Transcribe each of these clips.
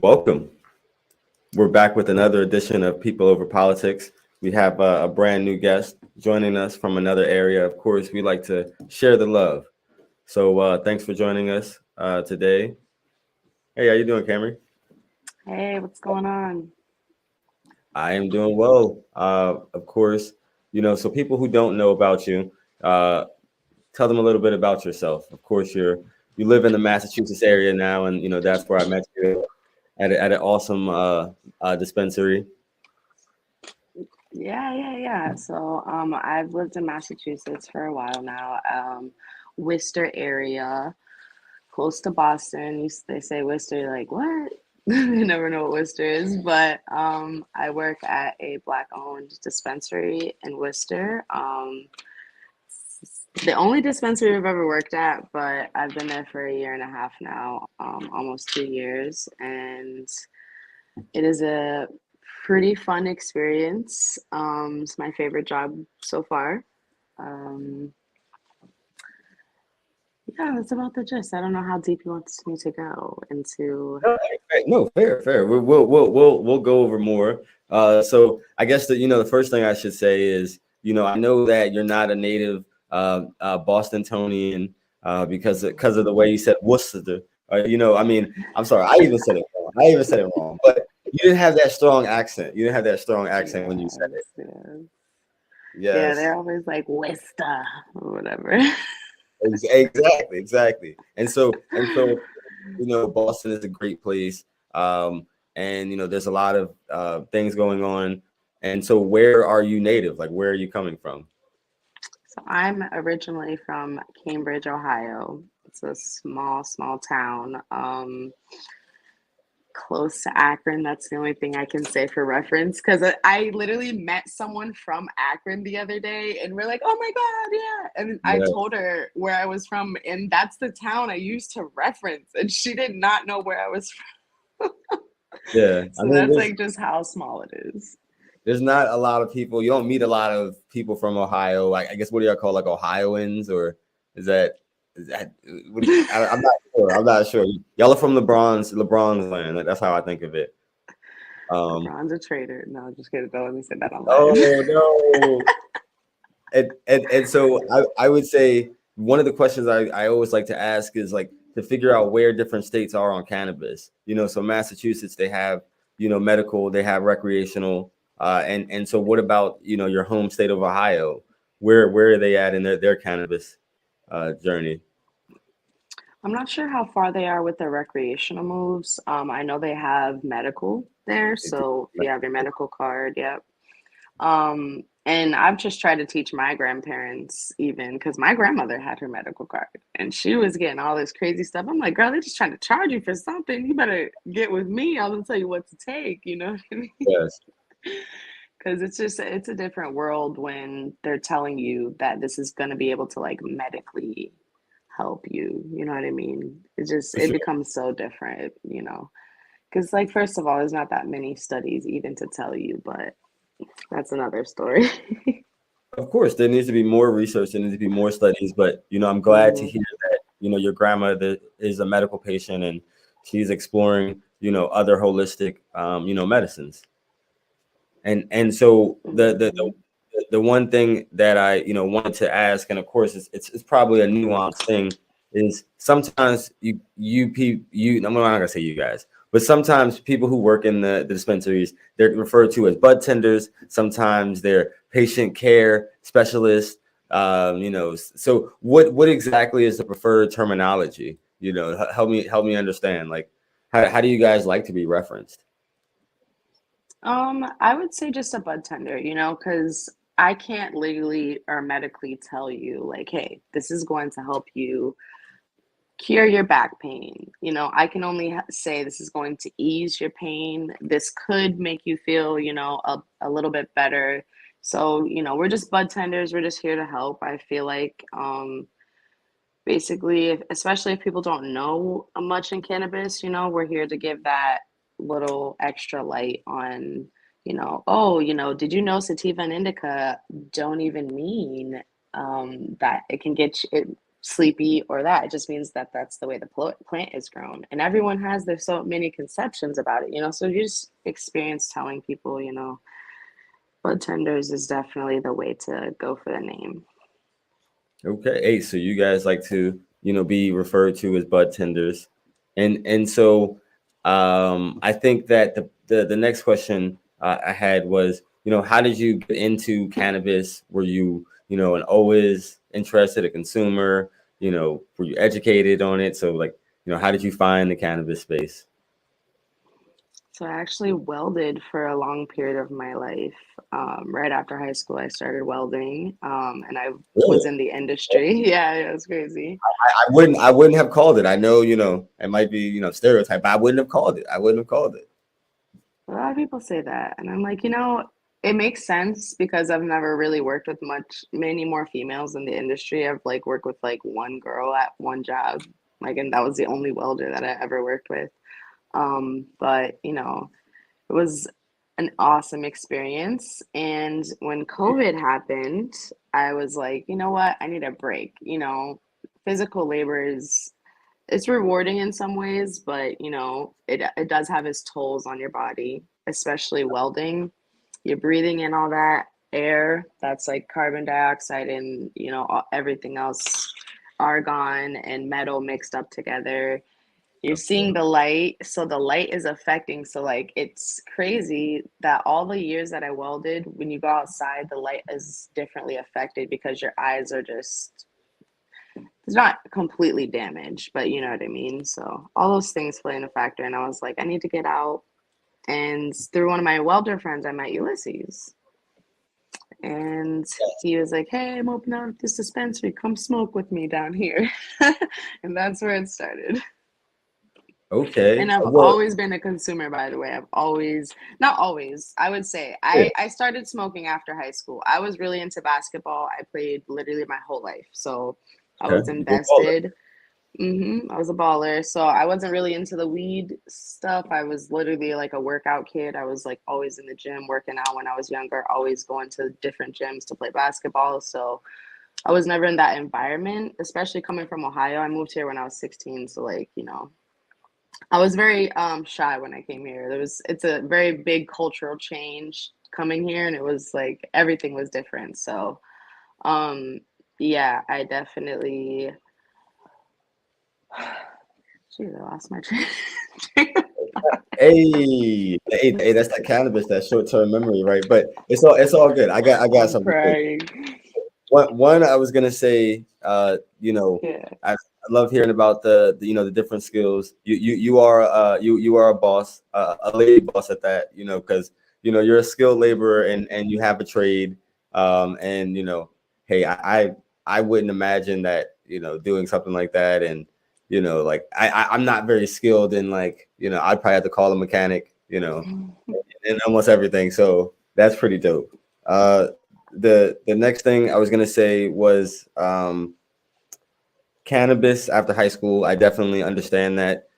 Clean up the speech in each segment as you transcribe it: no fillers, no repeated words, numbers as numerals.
Welcome. We're back with another edition of People Over Politics. We have a brand new guest joining us from another area. Of course, we like to share the love. So thanks for joining us today. Hey, how you doing, Camry? Hey, what's going on? I am doing well. Of course, so people who don't know about you, uh, tell them a little bit about yourself. Of course, you live in the Massachusetts area now, and that's where I met you at an awesome dispensary. Yeah. I've lived in Massachusetts for a while now. Worcester area, close to Boston. They say Worcester, you're like, what? You never know what Worcester is, but I work at a Black-owned dispensary in Worcester. The only dispensary I've ever worked at, but I've been there for a year and a half now, almost 2 years, and it is a pretty fun experience. It's my favorite job so far. Um, yeah, that's about the gist. I don't know how deep you want me to go into. No, fair. We'll go over more. So I guess that the first thing I should say is I know that you're not a native Bostonian because of the way you said Worcester. I mean, I'm sorry, I even said it wrong. But you didn't have that strong accent. You didn't have that strong accent when you said it. Yes. Yeah, Yes, they're always like Wista or whatever. exactly. And so Boston is a great place. And there's a lot of things going on. And so where are you native? Like, where are you coming from? So I'm originally from Cambridge, Ohio. It's a small town. Close to Akron. That's the only thing I can say for reference because I literally met someone from Akron the other day and we're like, oh my God, yeah. And I Yeah, told her where I was from, and that's the town I used to reference. And she did not know where I was from. yeah. I So mean, that's there's like just how small it is. there's not a lot of people. You don't meet a lot of people from Ohio. Like, I guess, what do y'all call, like, Ohioans, or is that what do you, I'm not sure. I'm not sure. Y'all are from LeBron's land. Like, that's how I think of it. Um, LeBron's a traitor. No, just kidding. Don't let me say that on live. oh no. And so I would say one of the questions I always like to ask is, like, to figure out where different states are on cannabis. So Massachusetts, they have medical, they have recreational, and so what about your home state of Ohio? Where are they at in their cannabis journey? I'm not sure how far they are with their recreational moves. I know they have medical there. They do. So if you have your medical card, yep. And I've just tried to teach my grandparents, even because my grandmother had her medical card and she was getting all this crazy stuff. I'm like, girl, they're just trying to charge you for something. You better get with me. I will tell you what to take. You know what I mean? Yes. Because it's a different world when they're telling you that this is going to be able to like medically help you. You know what I mean? For It sure. becomes so different. Because like first of all, there's not that many studies even to tell you, but that's another story. Of course, there needs to be more research. There needs to be more studies. But I'm glad to Mhm. hear that your grandmother is a medical patient and she's exploring other holistic medicines. And so Mhm. the one thing that I wanted to ask, and of course it's probably a nuanced thing, is sometimes I'm not gonna say you guys, but sometimes people who work in the dispensaries, they're referred to as bud tenders. Sometimes they're patient care specialists. So what exactly is the preferred terminology? Help me understand. Like, how do you guys like to be referenced? I would say just a bud tender, because I can't legally or medically tell you like, hey, this is going to help you cure your back pain. I can only say this is going to ease your pain. This could make you feel, a little bit better. So, we're just bud tenders. We're just here to help. I feel like, basically, especially if people don't know much in cannabis, we're here to give that little extra light on, oh, did you know sativa and indica don't even mean that it can get you. sleepy or that. It just means that that's the way the plant is grown. And everyone has their so many conceptions about it, you know. So you just experience telling people, you know, Budtenders is definitely the way to go for the name. Okay. Hey, so you guys like to, you know, be referred to as Budtenders. And so I think that the next question I had was, you know, how did you get into cannabis? Were you, you know, an always interested, a consumer? You know, were you educated on it? So like, you know, how did you find the cannabis space? So I actually welded for a long period of my life. Right after high school, I started welding, and I Really? was in the industry. Yeah, it was crazy. I wouldn't have called it. I know, you know, it might be, you know, stereotype, but I wouldn't have called it. I wouldn't have called it. A lot of people say that, and I'm like, you know, it makes sense because I've never really worked with many more females in the industry. I've like worked with like one girl at one job, like, and that was the only welder that I ever worked with. But you know, it was an awesome experience. And when COVID happened, I was like, you know what? I need a break. You know, physical labor is it's rewarding in some ways, but you know, it does have its tolls on your body, especially welding. You're breathing in all that air that's like carbon dioxide and, you know, everything else, argon and metal mixed up together. You're seeing the light, so the light is affecting. So like it's crazy that all the years that I welded, when you go outside, the light is differently affected because your eyes are just it's not completely damaged, but you know what I mean. So all those things play in a factor, and I was like, I need to get out. And through one of my welder friends, I met Ulysses, and he was like, "Hey, I'm opening up this dispensary. Come smoke with me down here," and that's where it started. Okay. And I've Well, always been a consumer, by the way. I've always, not always, I would say, yeah. I started smoking after high school. I was really into basketball. I played literally my whole life. So I Okay. was You were baller. invested. I was a baller. So I wasn't really into the weed stuff. I was literally like a workout kid. I was like always in the gym working out when I was younger, always going to different gyms to play basketball. So I was never in that environment, especially coming from Ohio. I moved here when I was 16. So like, you know, I was very shy when I came here. It's a very big cultural change coming here, and it was like everything was different. So um yeah, I definitely Jeez, I lost my train. Hey, that's that cannabis, that short-term memory, right? But it's all good. I got I'm something for you. crying. One I was gonna say, you know, Yeah. I love hearing about the you know the different skills. You are a boss, a lady boss at that. You know, because you know you're a skilled laborer and you have a trade. And you know, hey, I wouldn't imagine that you know doing something like that, and you know, like I'm not very skilled in like you know I'd probably have to call a mechanic. You know, and almost everything. So that's pretty dope. The next thing I was gonna say was cannabis after high school. I definitely understand that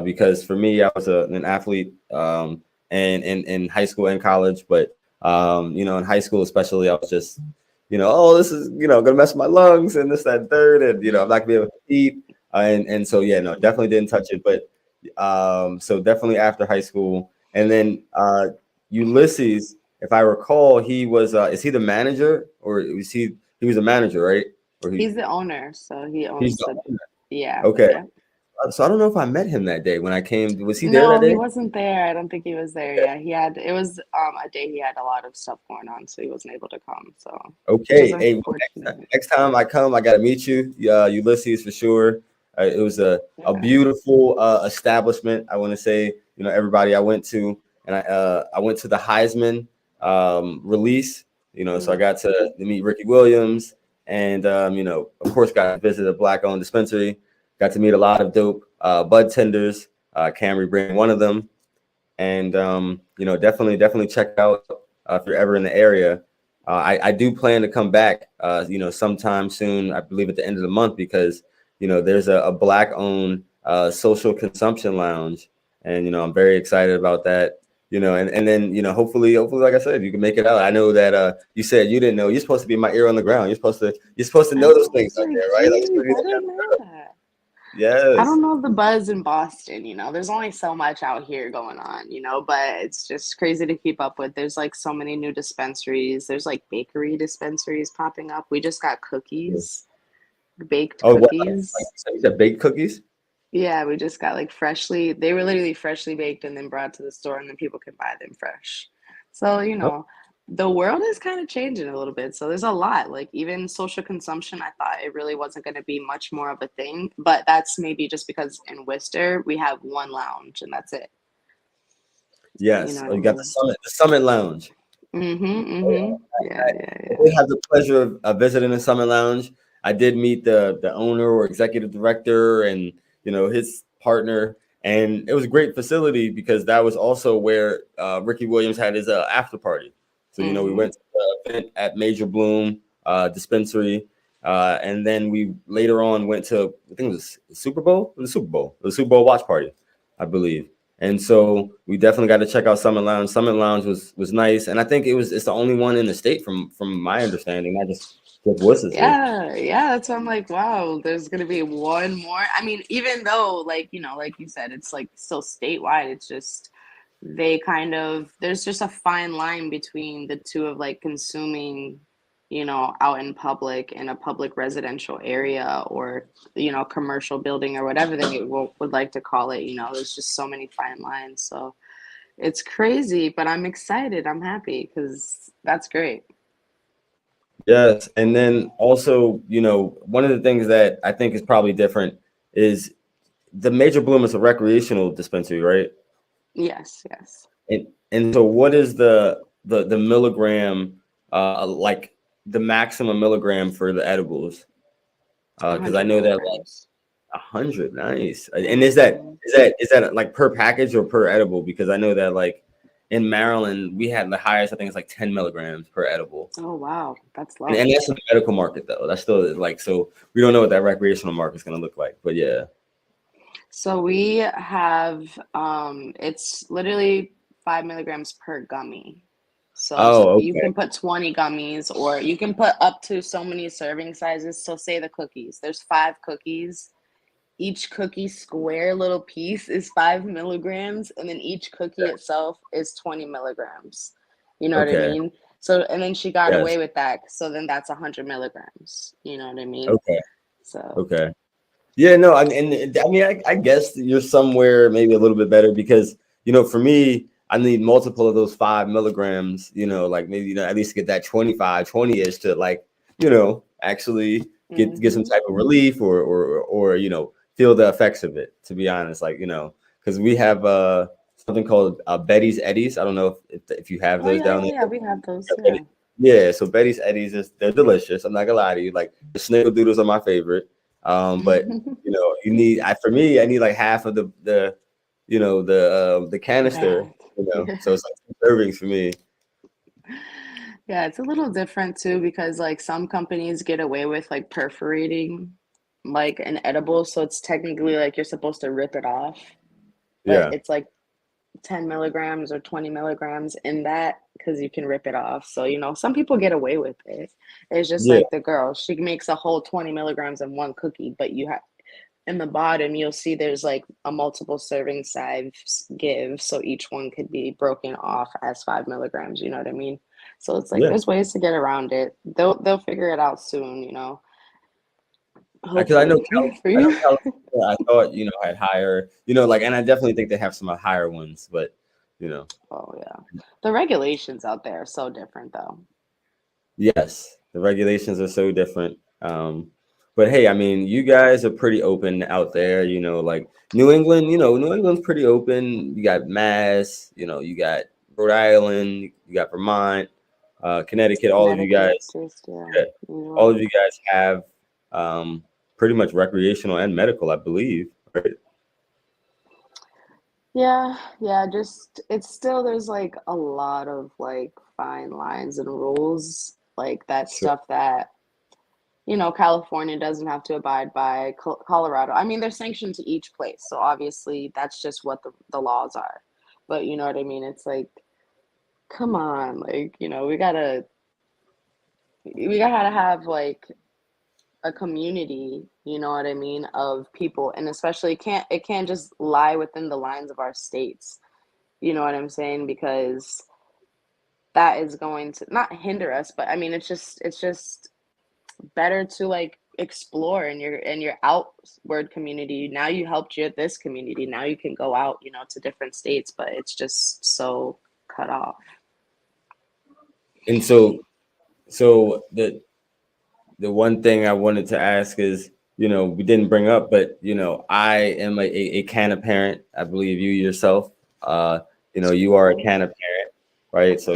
because for me, I was an athlete and in high school and college, but you know, in high school especially, I was just you know, oh, this is you know gonna mess with my lungs and this that and third, and you know, I'm not gonna be able to eat, and so yeah, no, definitely didn't touch it, but so definitely after high school, and then Ulysses, if I recall, he was is he the manager or was he was a manager, right? Or He's the owner, so he he's owns the the owner. yeah, Okay. yeah. So I don't know if I met him that day when I came. Was he there that No, he day? wasn't there. I don't think he was there. Okay. Yeah, he had it was a day he had a lot of stuff going on, so he wasn't able to come. So, which is Okay. Hey, well, unfortunate. next time I come, I gotta meet you, Ulysses, for sure. It was a Yeah. beautiful establishment. I want to say, you know, everybody I went to, and I went to the Heisman release. You know, so I Mm. got to meet Ricky Williams, and you know, of course, got to visit a Black-Owned Dispensary. Got to meet a lot of dope bud tenders. Camry being one of them, and you know, definitely check out if you're ever in the area. I do plan to come back, you know, sometime soon. I believe at the end of the month because you know there's a black-owned social consumption lounge, and you know I'm very excited about that. and then, hopefully, like I said, you can make it out. I know that you said you didn't know. You're supposed to be my ear on the ground. You're supposed to I know those was things out like, there, right? Like, geez, I didn't know that. I yes. don't know the buzz in Boston, there's only so much out here going on, but it's just crazy to keep up with. There's like so many new dispensaries. There's like bakery dispensaries popping up. We just got cookies, baked Oh, what? Like cookies. you said baked cookies? Yeah, we just got like they were literally freshly baked and then brought to the store and then people can buy them fresh. So, Oh, the world is kind of changing a little bit. So there's a lot. Like even social consumption, I thought it really wasn't going to be much more of a thing, but that's maybe just because in Worcester we have one lounge and that's it. You yes. know Oh, what I you got the mean? Summit Lounge. Mm-hmm, mm-hmm. Yeah, yeah, I yeah. did have the pleasure of visiting the Summit Lounge. I did meet the owner or executive director and his partner, and it was a great facility because that was also where Ricky Williams had his after party. So we Mm-hmm. went to the event at Major Bloom Dispensary, and then we later on went to, I think it was the Super Bowl. It was the Super Bowl. It was the Super Bowl watch party, I believe. And so we definitely got to check out Summit Lounge. Summit Lounge was nice, and I think it's the only one in the state from my understanding. Not just Worcester. Yeah, yeah, that's why I'm like, wow, there's gonna be one more. I mean, even though, like, like you said, it's like still statewide, it's just there's just a fine line between the two of like consuming, out in public in a public residential area or, commercial building or whatever they would like to call it. There's just so many fine lines. So it's crazy, but I'm excited. I'm happy because that's great. Yes, and then also, one of the things that I think is probably different is the Major Bloom is a recreational dispensary, right? Yes, yes. And so, what is the milligram, like the maximum milligram for the edibles? Because I 100 know that like milligrams. 100, nice. And is that Hmm. is that is that like per package or per edible? Because I know that like in Maryland we had the highest, I think it's like 10 milligrams per edible. Oh, wow. That's And low. that's in the medical market though. That's still like, so we don't know what that recreational market is going to look like. But yeah. So we have, it's literally 5 milligrams per gummy. So Oh, you okay. can put 20 gummies or you can put up to so many serving sizes. So say the cookies, there's 5 cookies. Each cookie square little piece is 5 milligrams, and then each cookie itself is 20 milligrams. You know what I Okay. mean? So, and then she got Yes. away with that. So then that's 100 milligrams. You know what I mean? Okay. So, Okay. Yeah, no, I mean, I guess you're somewhere maybe a little bit better because, for me, I need multiple of those 5 milligrams, like maybe, at least get that 25, 20-ish to like, actually get some hmm. type of relief or, feel the effects of it, to be honest. Like, because we have something called Betty's Eddies. I don't know if you have Oh, those yeah, down yeah, yeah. there. We have those. Yeah, Yeah. yeah, so Betty's Eddies they're delicious. I'm not gonna lie to you. Like the snickerdoodles are my favorite. But you need for me, I need like half of the The canister, bag. so it's like 2 servings for me. Yeah, it's a little different too because like some companies get away with like perforating like an edible, so it's technically like you're supposed to rip it off, but Yeah, it's like 10 milligrams or 20 milligrams in that because you can rip it off. So, some people get away with it. It's just yeah, like the girl, she makes a whole 20 milligrams in one cookie, but you have in the bottom, you'll see there's like a multiple serving size give. So each one could be broken off as 5 milligrams. You know what I mean? So it's like yeah. there's ways to get around it. They'll figure it out soon, Because I know hopefully for I know you. California, I thought had higher, like, and I definitely think they have some higher ones, but you know, Oh yeah. The regulations out there are so different though. yes, the regulations are so different. But hey, I mean, you guys are pretty open out there, like New England, New England's pretty open. You got Mass, you got Rhode Island, you got Vermont, Connecticut, all of you Connecticut, guys, just yeah, yeah, New all of York. you guys have pretty much recreational and medical, I believe, right? Yeah, yeah, just it's still there's like a lot of like fine lines and rules, like that Sure. stuff that, California doesn't have to abide by. Colorado. I mean, they're sanctioned to each place, so obviously that's just what the laws are. But you know what I mean? It's like, come on, like, you know, we gotta have like a community, you know what I mean, of people, and especially it can't just lie within the lines of our states. You know what I'm saying? Because that is going to not hinder us, but I mean it's just better to like explore in your outward community. Now you helped your this community. Now you can go out, you know, to different states, but it's just so cut off. And so the one thing I wanted to ask is, we didn't bring up, but I am a canna parent. I believe you yourself, you are a canna parent, right? So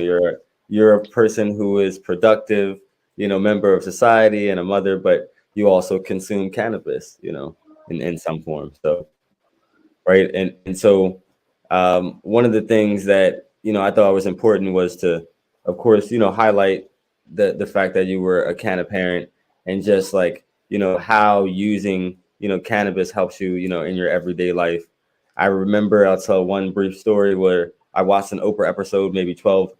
you're a person who is productive, member of society and a mother, but you also consume cannabis, in some form. So right, and so one of the things that I thought was important was to, of course, highlight the fact that you were a canna parent, and just like how using cannabis helps you in your everyday life. I remember, I'll tell one brief story where I watched an Oprah episode maybe 12,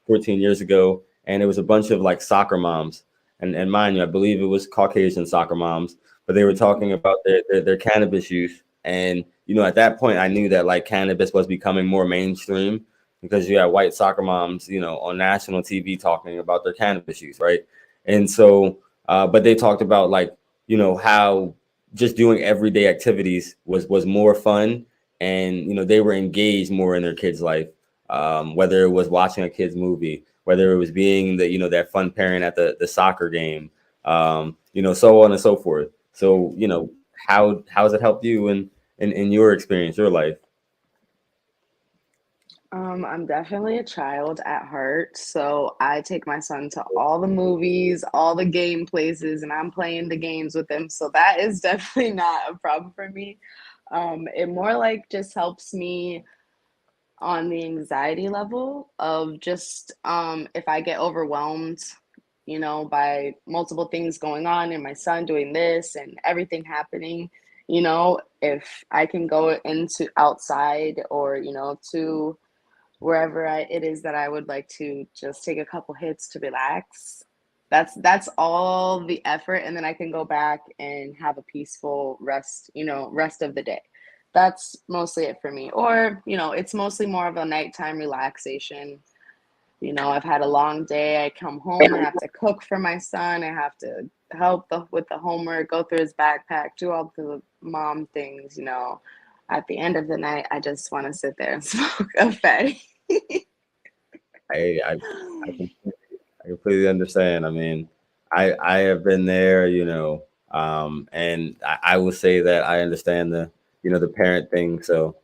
14 years ago, and it was a bunch of like soccer moms, and mind you, I believe it was Caucasian soccer moms, but they were talking about their cannabis use. And at that point I knew that like cannabis was becoming more mainstream, because you had white soccer moms on national TV talking about their cannabis use, right? And so but they talked about like how just doing everyday activities was more fun, and they were engaged more in their kids' life, whether it was watching a kid's movie, whether it was being that fun parent at the soccer game, so on and so forth. So how has it helped you in your experience, your life? I'm definitely a child at heart, so I take my son to all the movies, all the game places, and I'm playing the games with him. So that is definitely not a problem for me. It more like just helps me on the anxiety level of just if I get overwhelmed, you know, by multiple things going on and my son doing this and everything happening, you know, if I can go into outside or, you know, to wherever it is that I would like to just take a couple hits to relax. That's all the effort, and then I can go back and have a peaceful rest, you know, rest of the day. That's mostly it for me. Or, you know, it's mostly more of a nighttime relaxation. You know, I've had a long day. I come home, I have to cook for my son. I have to help with the homework, go through his backpack, do all the mom things, you know. At the end of the night, I just want to sit there and smoke a fatty. I I completely understand. I mean, I have been there, and I will say that I understand the parent thing. So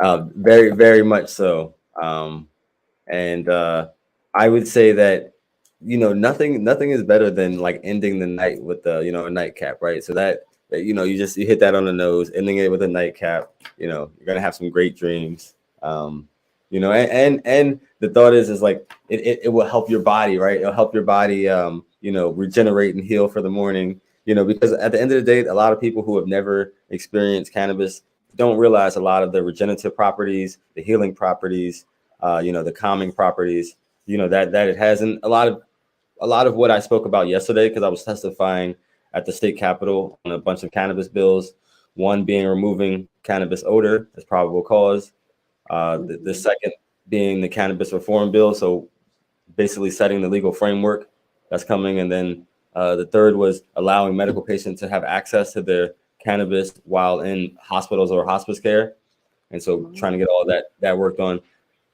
very, very much so. And I would say that nothing is better than like ending the night with a nightcap, right? So that you hit that on the nose, ending it with a nightcap. You're gonna have some great dreams. And the thought is like it will help your body, right? It'll help your body regenerate and heal for the morning. Because at the end of the day, a lot of people who have never experienced cannabis don't realize a lot of the regenerative properties, the healing properties, the calming properties, that it has. And a lot of what I spoke about yesterday, because I was testifying at the state capitol on a bunch of cannabis bills, one being removing cannabis odor as probable cause, the Mhm. second being the cannabis reform bill, so basically setting the legal framework that's coming, and then the third was allowing medical patients to have access to their cannabis while in hospitals or hospice care. And so trying to get all that worked on,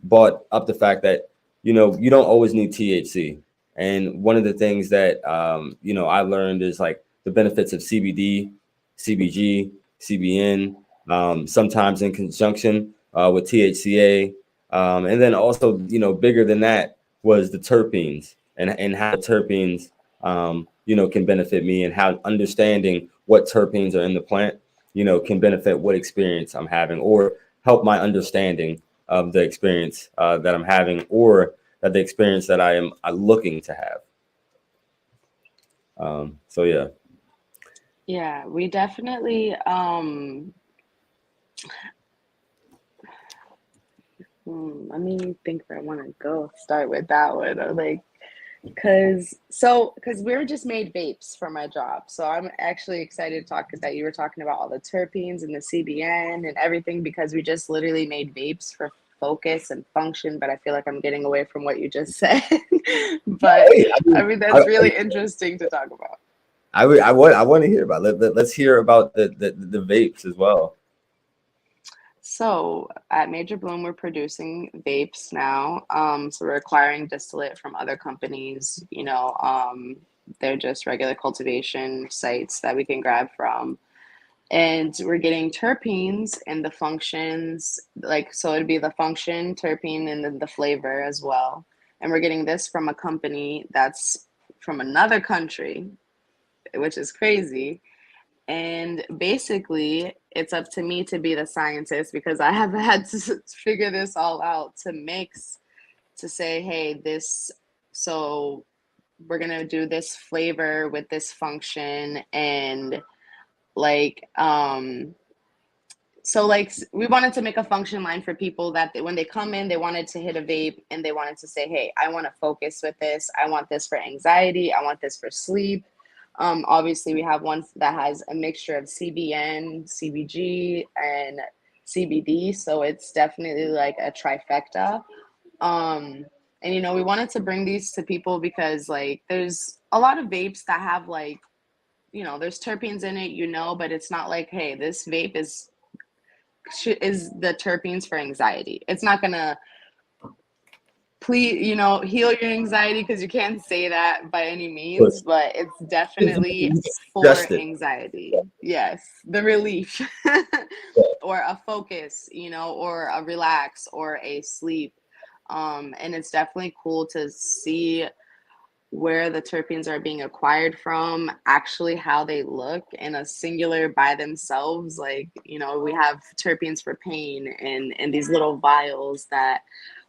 brought up the fact that you don't always need THC. And one of the things that I learned is like the benefits of CBD, CBG, CBN, sometimes in conjunction with THCA, and then also bigger than that was the terpenes, and how terpenes can benefit me, and how understanding what terpenes are in the plant can benefit what experience I'm having, or help my understanding of the experience that I'm having, or that the experience that I am looking to have. So yeah. Yeah, we definitely Let me think where I want to go. Start with that one. Or like, because we were just made vapes for my job. So I'm actually excited to talk that you were talking about all the terpenes and the CBN and everything because we just literally made vapes for focus and function. But I feel like I'm getting away from what you just said. But Hey, I mean, that's really interesting to talk about. I want to hear about let's hear about the vapes as well. So at Major Bloom, we're producing vapes now. So we're acquiring distillate from other companies. They're just regular cultivation sites that we can grab from. And we're getting terpenes and the functions, like, so it'd be the function, terpene, and then the flavor as well. And we're getting this from a company that's from another country, which is crazy. And basically, it's up to me to be the scientist because I have had to figure this all out to mix, to say, hey, so we're going to do this flavor with this function. And like, so like we wanted to make a function line for people that when they come in, they wanted to hit a vape and they wanted to say, hey, I want to focus with this. I want this for anxiety. I want this for sleep. Obviously, we have one that has a mixture of CBN, CBG, and CBD. So it's definitely like a trifecta. And, we wanted to bring these to people because like there's a lot of vapes that have like, there's terpenes in it, but it's not like, hey, this vape is the terpenes for anxiety. It's not going to heal your anxiety because you can't say that by any means, but it's definitely for anxiety. Yes, the relief or a focus, or a relax or a sleep. And it's definitely cool to see where the terpenes are being acquired from, actually how they look in a singular by themselves. Like, we have terpenes for pain and these little vials that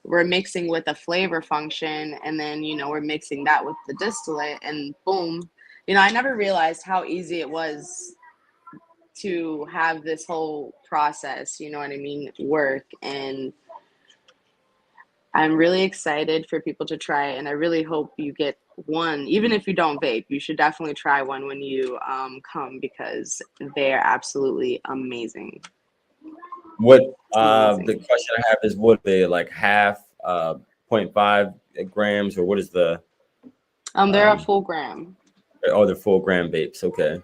we're mixing with a flavor function. And then, we're mixing that with the distillate and boom. I never realized how easy it was to have this whole process, work. And I'm really excited for people to try it, and I really hope you get one. Even if you don't vape, you should definitely try one when you come because they're absolutely amazing. What the question I have is, what they like half 0.5 grams, or what is the? They're a full gram. Oh, they're full gram vapes. Okay.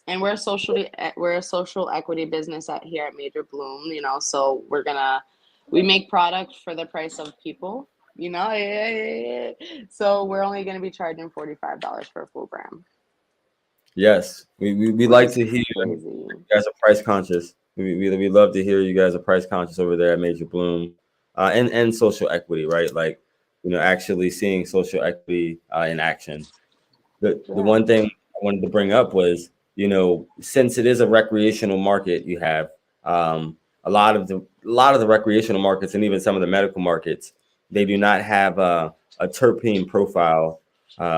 And we're a social equity business here at Major Bloom. So we make product for the price of people. So we're only going to be charging $45 for a full gram. Yes, we like to hear you guys are price conscious. We love to hear you guys are price conscious over there at Major Bloom, and social equity, right? Like, actually seeing social equity in action. The one thing I wanted to bring up was, since it is a recreational market, you have a lot of the recreational markets and even some of the medical markets, they do not have a terpene profile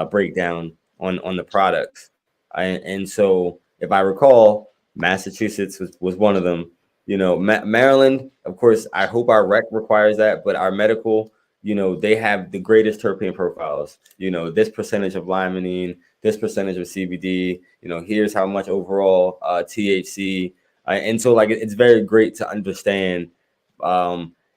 breakdown on the products. And so, if I recall, Massachusetts was one of them. Maryland, of course, I hope our rec requires that, but our medical, they have the greatest terpene profiles. This percentage of limonene, this percentage of CBD. Here's how much overall THC. And so, like, it's very great to understand.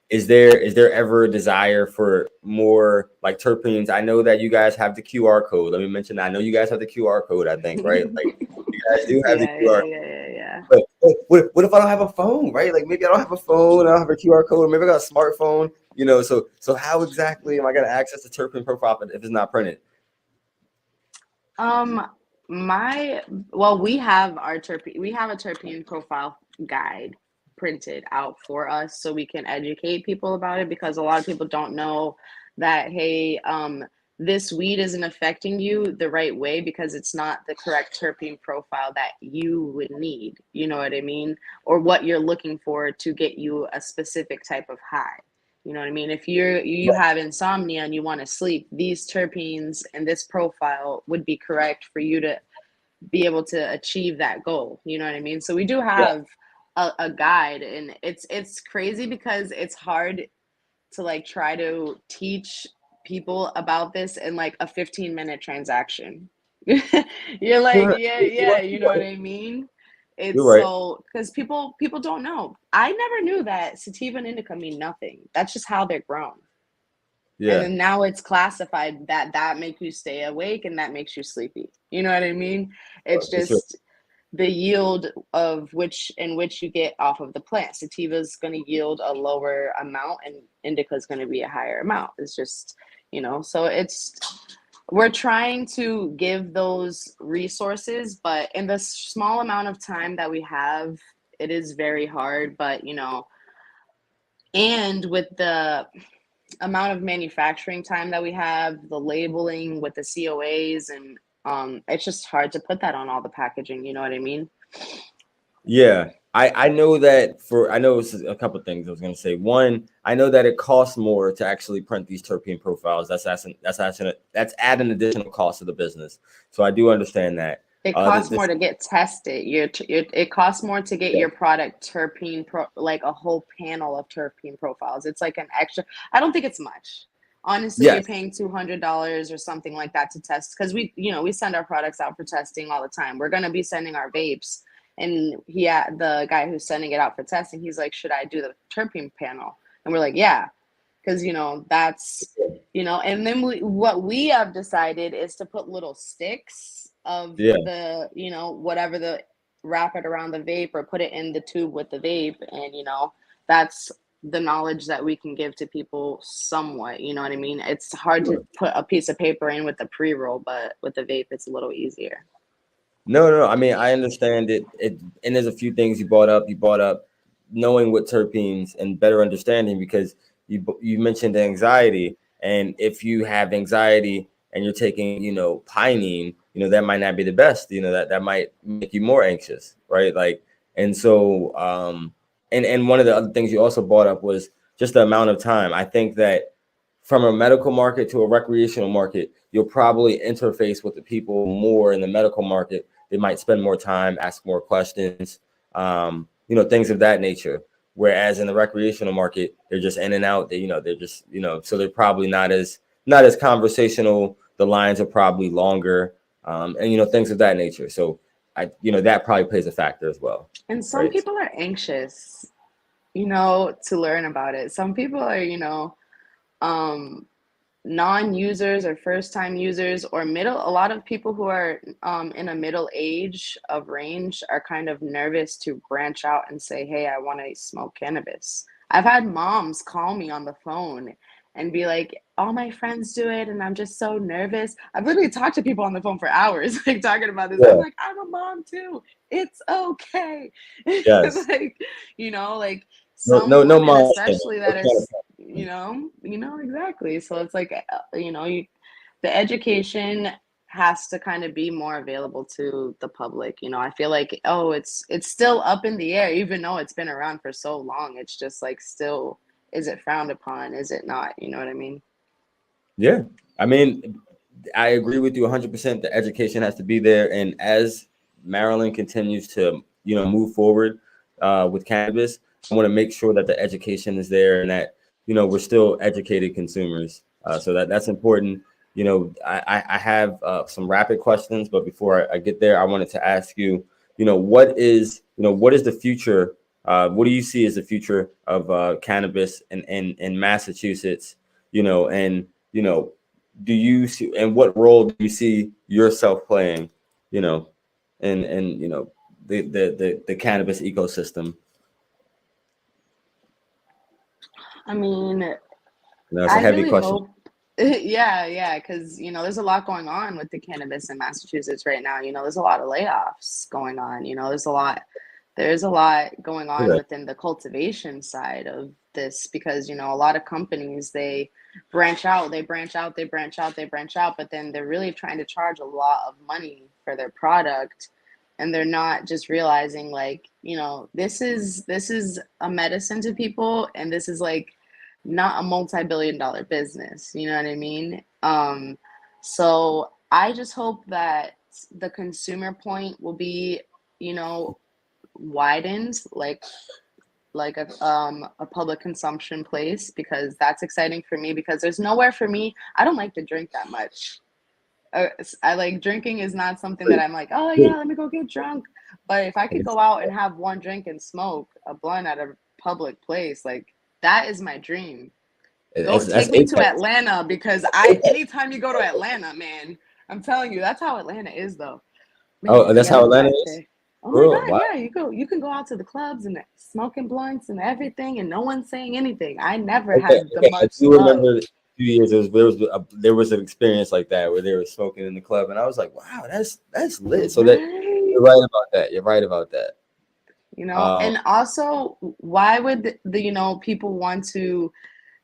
Is there ever a desire for more like terpenes? I know that you guys have the QR code. Let me mention that. I know you guys have the QR code, I think, right? Like, you guys do have the QR code. Yeah. But what if I don't have a phone, right? Like, maybe I don't have a phone, I don't have a QR code, or maybe I got a smartphone, so how exactly am I going to access the terpene profile if it's not printed? We have a terpene profile guide printed out for us so we can educate people about it, because a lot of people don't know that, hey, this weed isn't affecting you the right way because it's not the correct terpene profile that you would need, you know what I mean? Or what you're looking for to get you a specific type of high. You know what I mean? If you have insomnia and you want to sleep, these terpenes and this profile would be correct for you to be able to achieve that goal. You know what I mean? So we do have a guide, and it's crazy because it's hard to like try to teach people about this in like a 15-minute transaction. You're like, yeah, you know what I mean? You're It's right. so because people don't know. I never knew that sativa and indica mean nothing. That's just how they're grown. And Yeah, then now it's classified that makes you stay awake and that makes you sleepy. You know what I mean? It's for sure. just the yield of which in which you get off of the plant. Sativa is going to yield a lower amount and indica is going to be a higher amount. It's just, so we're trying to give those resources, but in the small amount of time that we have, it is very hard. But, and with the amount of manufacturing time that we have, the labeling with the COAs, and it's just hard to put that on all the packaging. You know what I mean? Yeah, I know that I know it's a couple of things I was going to say. One, I know that it costs more to actually print these terpene profiles. That's adding additional cost to the business. So I do understand that. It costs more to get tested. It costs more to get your product terpene like a whole panel of terpene profiles. It's like an extra. I don't think it's much. Honestly, Yes. you're paying $200 or something like that to test because we send our products out for testing all the time. We're gonna be sending our vapes, and the guy who's sending it out for testing, he's like, should I do the terpene panel? And we're like, yeah, because that's and then what we have decided is to put little sticks of the whatever, the wrap it around the vape or put it in the tube with the vape, and that's the knowledge that we can give to people somewhat. You know what I mean? It's hard to put a piece of paper in with the pre-roll, but with the vape it's a little easier. No. I mean, I understand it. And there's a few things you brought up. You brought up knowing what terpenes and better understanding, because you mentioned anxiety, and if you have anxiety and you're taking, pinene, that might not be the best. That might make you more anxious, right? Like, and so, and one of the other things you also brought up was just the amount of time. I think that from a medical market to a recreational market, you'll probably interface with the people more in the medical market. They might spend more time, ask more questions, things of that nature. Whereas in the recreational market, they're just in and out. They're just, so they're probably not as conversational. The lines are probably longer, and things of that nature. So that probably plays a factor as well. And some people are anxious, to learn about it. Some people are, non-users or first-time users or a lot of people who are in a middle age of range are kind of nervous to branch out and say, hey, I want to smoke cannabis. I've had moms call me on the phone and be like, all my friends do it and I'm just so nervous. I've literally talked to people on the phone for hours, like talking about this. Yeah. I'm like, I'm a mom too. It's okay. Yes. like, like some no mom, especially that are, exactly. So it's like, the education has to kind of be more available to the public. I feel like, it's still up in the air, even though it's been around for so long. It's just like, still, is it frowned upon? Is it not? You know what I mean? Yeah. I mean, I agree with you 100%. The education has to be there. And as Maryland continues to, move forward with cannabis, I want to make sure that the education is there and that, we're still educated consumers. So that's important. I have some rapid questions, but before I get there, I wanted to ask you, what is the future? What do you see as the future of cannabis in Massachusetts? Do you see, and what role do you see yourself playing, in the cannabis ecosystem? I mean, It's a heavy question. Hope, yeah, because there's a lot going on with the cannabis in Massachusetts right now. There's a lot of layoffs going on. There's a lot going on within the cultivation side of this, because a lot of companies, they branch out, but then they're really trying to charge a lot of money for their product, and they're not just realizing, like, this is a medicine to people, and this is like not a multi-billion-dollar business. You know what I mean? So I just hope that the consumer point will be, widened. Like, a public consumption place, because that's exciting for me, because there's nowhere for me. I don't like to drink that much. I like drinking is not something that I'm like, oh yeah, let me go get drunk. But if I could go out and have one drink and smoke a blunt at a public place, like that is my dream. Go That's take me to Apex. Atlanta, because anytime you go to Atlanta, man, I'm telling you, that's how Atlanta is though. Man, Oh, that's forget how about Atlanta it. is. Oh my Bro, God, wow. yeah, you can go out to the clubs and smoking blunts and everything, and no one's saying anything. I never Okay, had the okay. I much do love. remember a few years there was an experience like that where they were smoking in the club, and I was like, wow, that's lit. So that you're Right. right about that. You're right about that. Um, And also, why would people want to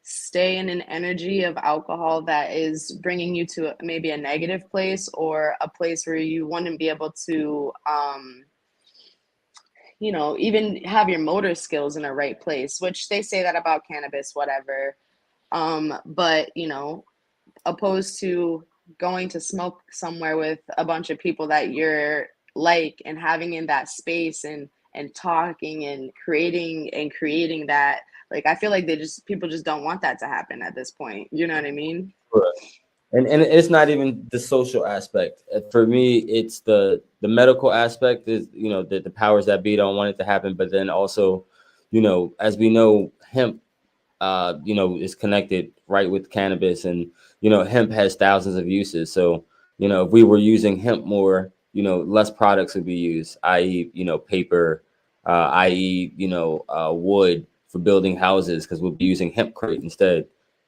stay in an energy of alcohol that is bringing you to maybe a negative place, or a place where you wouldn't be able to even have your motor skills in a right place, which they say that about cannabis, whatever. But opposed to going to smoke somewhere with a bunch of people that you're like, and having in that space, and talking and creating that, like, I feel like people just don't want that to happen at this point. You know what I mean? and it's not even the social aspect. For me, it's the medical aspect is, the powers that be don't want it to happen, but then also, as we know, hemp is connected right with cannabis, and hemp has thousands of uses. So if we were using hemp more, less products would be used, i.e., paper, i.e., wood for building houses, because we'll be using hempcrete instead.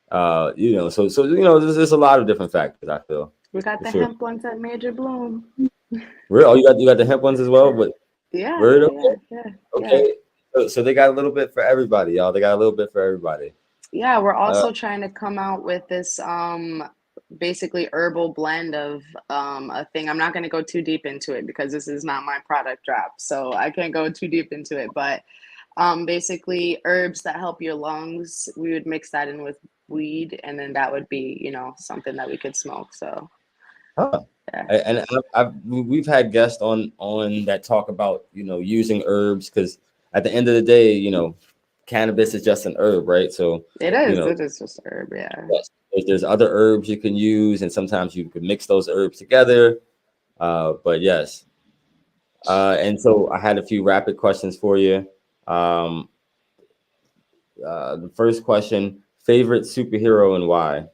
There's a lot of different factors, I feel, We got for the sure. hemp ones at Major Bloom. Real? Oh, you got the hemp ones as well, but Yeah, word. yeah, Okay, yeah, yeah, yeah. okay. So they got a little bit for everybody, y'all. They got a little bit for everybody. Yeah, we're Uh, also trying to come out with this basically herbal blend of a thing. I'm not going to go too deep into it because this is not my product drop, so I can't go too deep into it. But basically, herbs that help your lungs, we would mix that in with weed, and then that would be, something that we could smoke. So Huh. yeah. And we've had guests on that talk about using herbs, because at the end of the day, cannabis is just an herb, right? So It you is. know It is just herb. Yeah. yes, there's other herbs you can use, and sometimes you can mix those herbs together. But yes, and so I had a few rapid questions for you. Um, the first question: favorite superhero and why?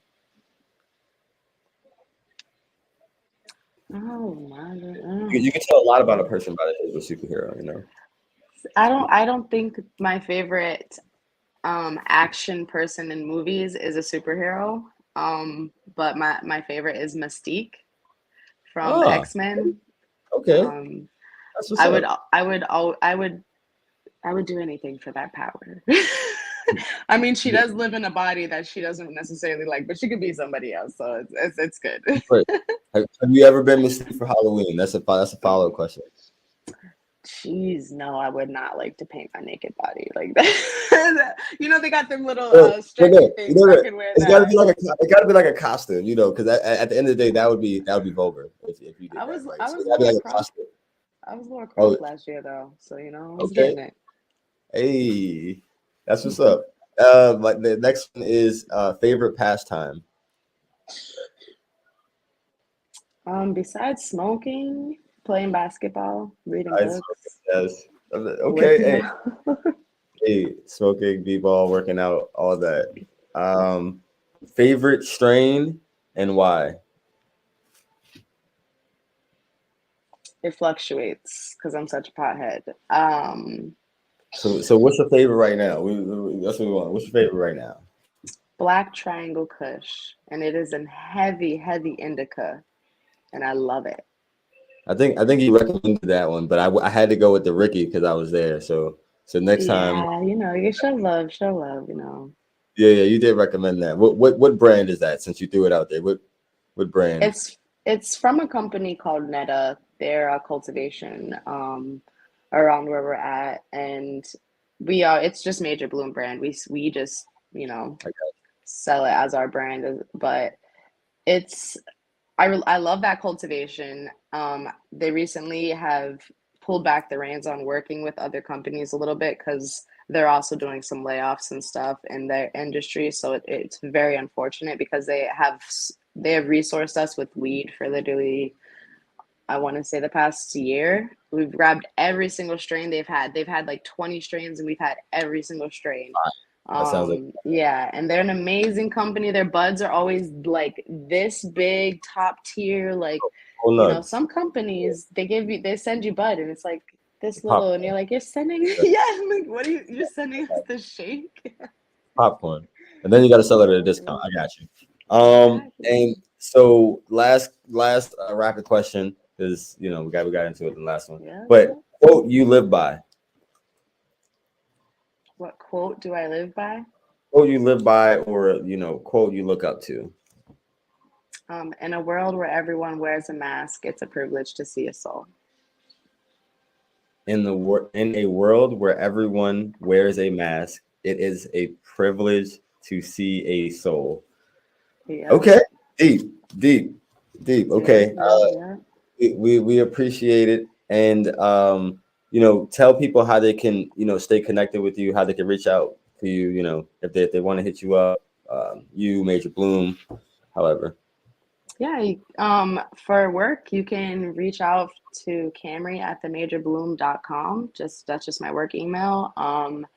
Oh my God. You can tell a lot about a person by their favorite superhero, I don't think my favorite action person in movies is a superhero. But my favorite is Mystique from Ah, X-Men. okay, Um, that's what's I would up. I would I would I would do anything for that power. I mean, she does live in a body that she doesn't necessarily like, but she could be somebody else, so it's good. Right. Have you ever been Mystique for Halloween? That's a follow-up question. Jeez, no, I would not like to paint my naked body like that. They got them little No, no, stretchy no. things. I can wear It's got to that. be like a costume, because at the end of the day, that would be vulgar if you I did that, was right? I So was it got to be Laura like a Croft. costume. I was Laura Oh, Croft last year though, so I was okay. getting it. Hey, that's what's up. Like the next one is favorite pastime. Besides smoking, playing basketball, reading I smoking, books, yes. Okay. working Hey, out. hey, smoking, b-ball, working out, all that. Um, favorite strain and why? It fluctuates because I'm such a pothead. So what's your favorite right now? That's what we want. What's your favorite right now? Black Triangle Kush, and it is a heavy, heavy indica, and I love it. I think you recommended that one, but I had to go with the Ricky because I was there. So next time, Yeah, you show love, yeah, you did recommend that. What brand is that? Since you threw it out there, what brand? It's from a company called Netta. They're a cultivation around where we're at, and it's just Major Bloom brand. We just sell it as our brand, but it's I love that cultivation. They recently have pulled back the reins on working with other companies a little bit because they're also doing some layoffs and stuff in their industry. So it's very unfortunate because they have resourced us with weed for literally, I want to say, the past year. We've grabbed every single strain they've had. They've had like 20 strains, and we've had every single strain. That sounds like Yeah, and they're an amazing company. Their buds are always like this big, top tier. Like, whole nuts. some companies they send you bud, and it's like this little, Popcorn. and you're like, you're sending, yeah, I'm like, what are you're sending us the shake? Popcorn, and then you got to sell it at a discount. I got you. And so last rapid question, because we got into it in the last one. Yeah. But quote you live by. What quote do I live by? Quote you live by, or quote you look up to. In a world where everyone wears a mask, it's a privilege to see a soul. In a world where everyone wears a mask, it is a privilege to see a soul. Yeah. Okay, deep. Okay, Yeah. we appreciate it, and tell people how they can stay connected with you, how they can reach out to you, if they want to hit you up, you Major Bloom, however. Yeah, for work, you can reach out to Camry at themajorbloom.com. That's just my work email. I'm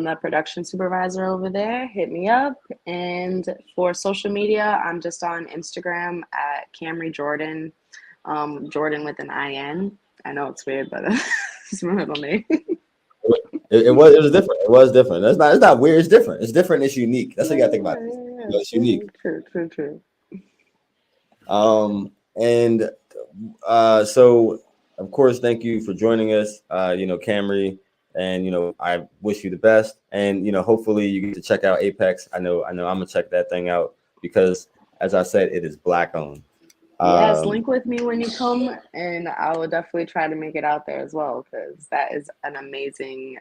the production supervisor over there. Hit me up. And for social media, I'm just on Instagram at Camry Jordan, Jordan with an IN. I know it's weird, but it's my middle name. It was different. It was different. It's not weird. It's different. It's different. It's unique. That's what you gotta think about it. It's unique. True. And so of course, thank you for joining us, Camry, and I wish you the best, and hopefully you get to check out Apex. I know I'm gonna check that thing out because, as I said, it is Black owned. Yes, link with me when you come, and I will definitely try to make it out there as well, because that is an amazing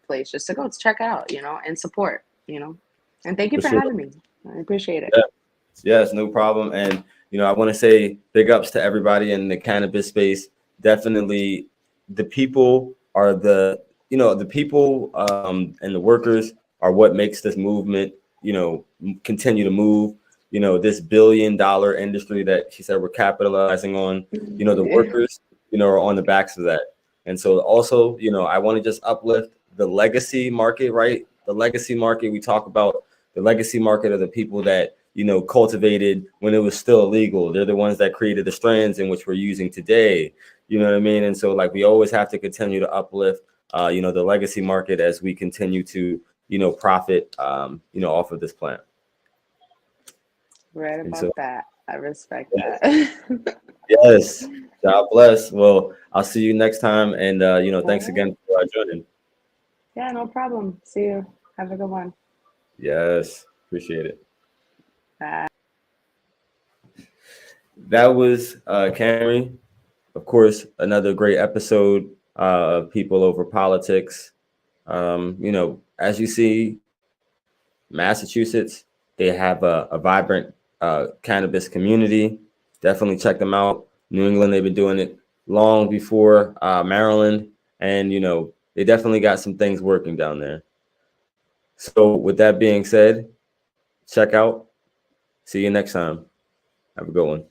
place just to go to check out, and support, and thank you for having me. I appreciate it. Yeah. Yes, no problem. And I want to say big ups to everybody in the cannabis space. Definitely, the people are the people and the workers are what makes this movement continue to move. This $1 billion industry that she said we're capitalizing on. The workers are on the backs of that. And so also I want to just uplift the legacy market, right? The legacy market, we talk about the legacy market of the people that cultivated when it was still illegal. They're the ones that created the strands in which we're using today. You know what I mean? And so we always have to continue to uplift, the legacy market as we continue to, profit, off of this plant. Right about that. I respect that. Yes. God bless. Well, I'll see you next time. And, thanks again for joining. Yeah, no problem. See you. Have a good one. Yes. Appreciate it. Bye. That was Camry. Of course, another great episode of People Over Politics. As you see, Massachusetts, they have a vibrant cannabis community. Definitely check them out. New England, they've been doing it long before Maryland. And, they definitely got some things working down there. So with that being said, check out. See you next time. Have a good one.